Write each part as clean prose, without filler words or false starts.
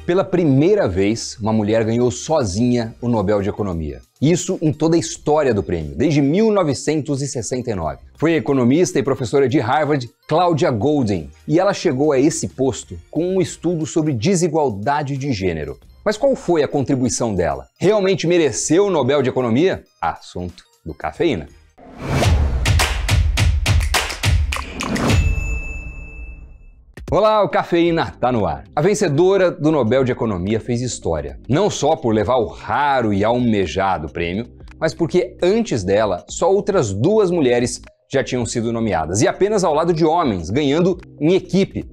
Pela primeira vez, uma mulher ganhou sozinha o Nobel de Economia. Isso em toda a história do prêmio, desde 1969. Foi a economista e professora de Harvard, Claudia Goldin, e ela chegou a esse posto com um estudo sobre desigualdade de gênero. Mas qual foi a contribuição dela? Realmente mereceu o Nobel de Economia? Assunto do Cafeína. Olá, o Cafeína tá no ar. A vencedora do Nobel de Economia fez história, não só por levar o raro e almejado prêmio, mas porque antes dela, só outras duas mulheres já tinham sido nomeadas, e apenas ao lado de homens, ganhando em equipe.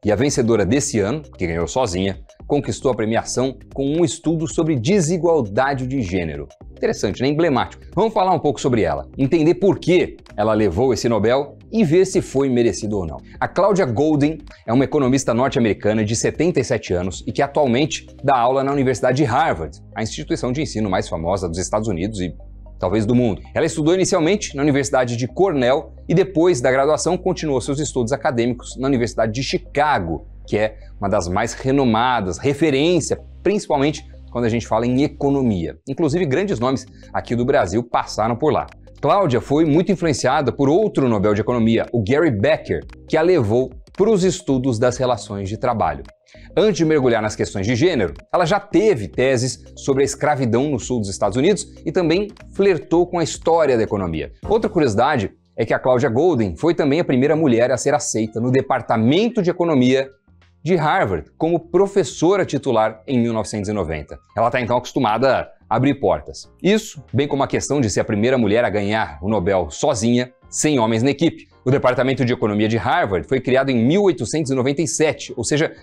E a vencedora desse ano, que ganhou sozinha, conquistou a premiação com um estudo sobre desigualdade de gênero. Interessante, né? Emblemático. Vamos falar um pouco sobre ela, entender por que ela levou esse Nobel e ver se foi merecido ou não. A Claudia Goldin é uma economista norte-americana de 77 anos e que atualmente dá aula na Universidade de Harvard, a instituição de ensino mais famosa dos Estados Unidos e talvez do mundo. Ela estudou inicialmente na Universidade de Cornell e depois da graduação continuou seus estudos acadêmicos na Universidade de Chicago, que é uma das mais renomadas, referência, principalmente quando a gente fala em economia. Inclusive, grandes nomes aqui do Brasil passaram por lá. Cláudia foi muito influenciada por outro Nobel de Economia, o Gary Becker, que a levou para os estudos das relações de trabalho. Antes de mergulhar nas questões de gênero, ela já teve teses sobre a escravidão no sul dos Estados Unidos e também flertou com a história da economia. Outra curiosidade é que a Claudia Goldin foi também a primeira mulher a ser aceita no Departamento de Economia de Harvard como professora titular em 1990. Ela está então acostumada a abrir portas. Isso, bem como a questão de ser a primeira mulher a ganhar o Nobel sozinha, sem homens na equipe. O Departamento de Economia de Harvard foi criado em 1897, ou seja,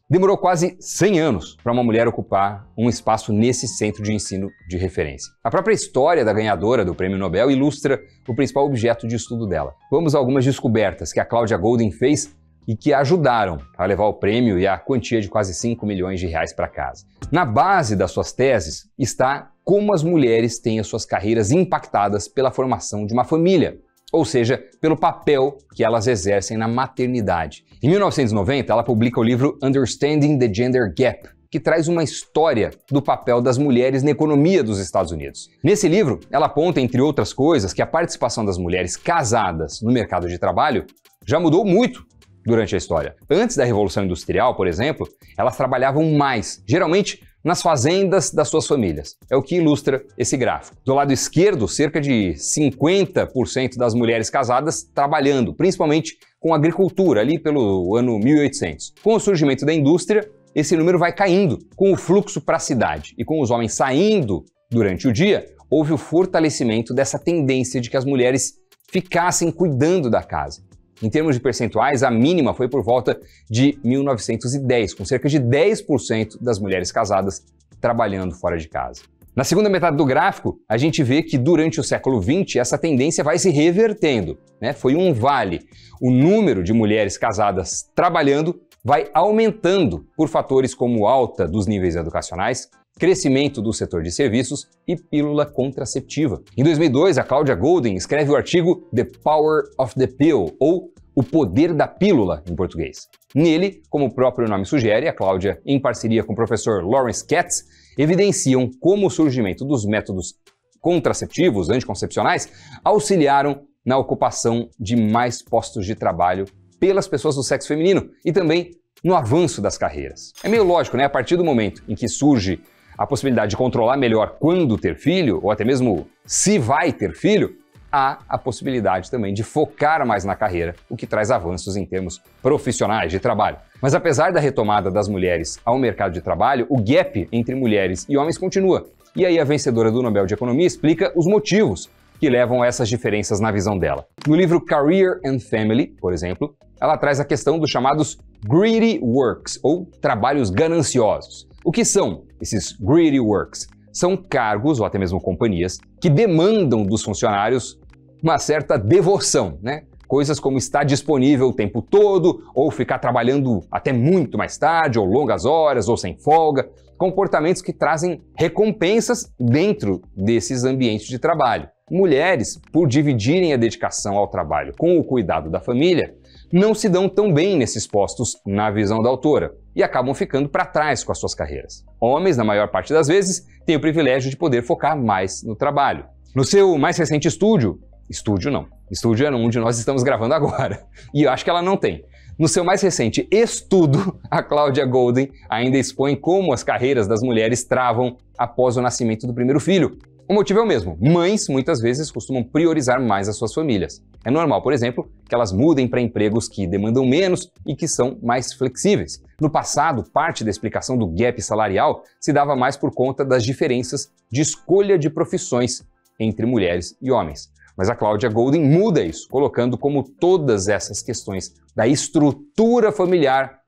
demorou quase 100 anos para uma mulher ocupar um espaço nesse centro de ensino de referência. A própria história da ganhadora do Prêmio Nobel ilustra o principal objeto de estudo dela. Vamos a algumas descobertas que a Claudia Goldin fez e que a ajudaram a levar o prêmio e a quantia de quase 5 milhões de reais para casa. Na base das suas teses está como as mulheres têm as suas carreiras impactadas pela formação de uma família, ou seja, pelo papel que elas exercem na maternidade. Em 1990, ela publica o livro Understanding the Gender Gap, que traz uma história do papel das mulheres na economia dos Estados Unidos. Nesse livro, ela aponta, entre outras coisas, que a participação das mulheres casadas no mercado de trabalho já mudou muito durante a história. Antes da Revolução Industrial, por exemplo, elas trabalhavam mais, geralmente nas fazendas das suas famílias. É o que ilustra esse gráfico. Do lado esquerdo, cerca de 50% das mulheres casadas trabalhando, principalmente com agricultura, ali pelo ano 1800. Com o surgimento da indústria, esse número vai caindo, com o fluxo para a cidade. E com os homens saindo durante o dia, houve o fortalecimento dessa tendência de que as mulheres ficassem cuidando da casa. Em termos de percentuais, a mínima foi por volta de 1910, com cerca de 10% das mulheres casadas trabalhando fora de casa. Na segunda metade do gráfico, a gente vê que durante o século XX essa tendência vai se revertendo, né? Foi um vale. O número de mulheres casadas trabalhando vai aumentando por fatores como alta dos níveis educacionais, crescimento do setor de serviços e pílula contraceptiva. Em 2002, a Claudia Goldin escreve o artigo The Power of the Pill, ou O Poder da Pílula, em português. Nele, como o próprio nome sugere, a Cláudia, em parceria com o professor Lawrence Katz, evidenciam como o surgimento dos métodos contraceptivos, anticoncepcionais, auxiliaram na ocupação de mais postos de trabalho pelas pessoas do sexo feminino e também no avanço das carreiras. É meio lógico, né? A partir do momento em que surge a possibilidade de controlar melhor quando ter filho, ou até mesmo se vai ter filho, há a possibilidade também de focar mais na carreira, o que traz avanços em termos profissionais de trabalho. Mas apesar da retomada das mulheres ao mercado de trabalho, o gap entre mulheres e homens continua. E aí a vencedora do Nobel de Economia explica os motivos que levam a essas diferenças na visão dela. No livro Career and Family, por exemplo, ela traz a questão dos chamados greedy works, ou trabalhos gananciosos. O que são esses greedy works? São cargos, ou até mesmo companhias, que demandam dos funcionários uma certa devoção, né? Coisas como estar disponível o tempo todo, ou ficar trabalhando até muito mais tarde, ou longas horas, ou sem folga. Comportamentos que trazem recompensas dentro desses ambientes de trabalho. Mulheres, por dividirem a dedicação ao trabalho com o cuidado da família, não se dão tão bem nesses postos na visão da autora e acabam ficando para trás com as suas carreiras. Homens, na maior parte das vezes, têm o privilégio de poder focar mais no trabalho. No seu mais recente estúdio é onde nós estamos gravando agora, e eu acho que ela não tem. No seu mais recente estudo, a Claudia Goldin ainda expõe como as carreiras das mulheres travam após o nascimento do primeiro filho. O motivo é o mesmo. Mães, muitas vezes, costumam priorizar mais as suas famílias. É normal, por exemplo, que elas mudem para empregos que demandam menos e que são mais flexíveis. No passado, parte da explicação do gap salarial se dava mais por conta das diferenças de escolha de profissões entre mulheres e homens. Mas a Claudia Goldin muda isso, colocando como todas essas questões da estrutura familiar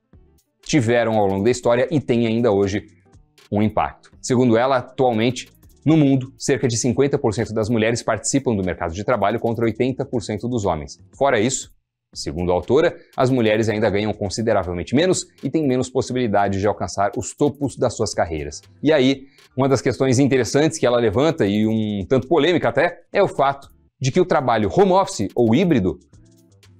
tiveram ao longo da história e têm ainda hoje um impacto. Segundo ela, atualmente, no mundo, cerca de 50% das mulheres participam do mercado de trabalho contra 80% dos homens. Fora isso, segundo a autora, as mulheres ainda ganham consideravelmente menos e têm menos possibilidade de alcançar os topos das suas carreiras. E aí, uma das questões interessantes que ela levanta, e um tanto polêmica até, é o fato de que o trabalho home office ou híbrido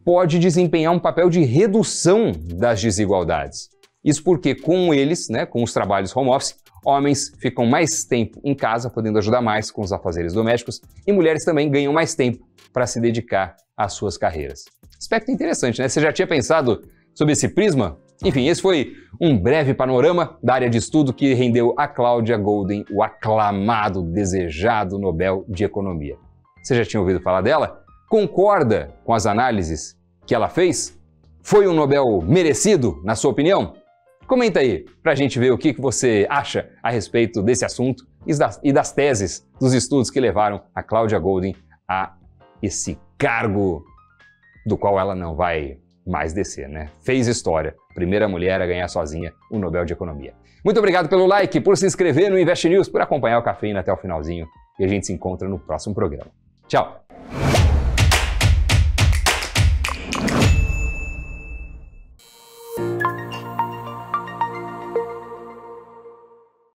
pode desempenhar um papel de redução das desigualdades. Isso porque com eles, com os trabalhos home office, homens ficam mais tempo em casa, podendo ajudar mais com os afazeres domésticos, e mulheres também ganham mais tempo para se dedicar às suas carreiras. Aspecto interessante, né? Você já tinha pensado sobre esse prisma? Enfim, esse foi um breve panorama da área de estudo que rendeu a Claudia Goldin o aclamado, desejado Nobel de Economia. Você já tinha ouvido falar dela? Concorda com as análises que ela fez? Foi um Nobel merecido, na sua opinião? Comenta aí pra gente ver o que você acha a respeito desse assunto e das teses dos estudos que levaram a Claudia Goldin a esse cargo do qual ela não vai mais descer, né? Fez história. Primeira mulher a ganhar sozinha o Nobel de Economia. Muito obrigado pelo like, por se inscrever no Invest News, por acompanhar o Cafeína até o finalzinho. E a gente se encontra no próximo programa. Tchau!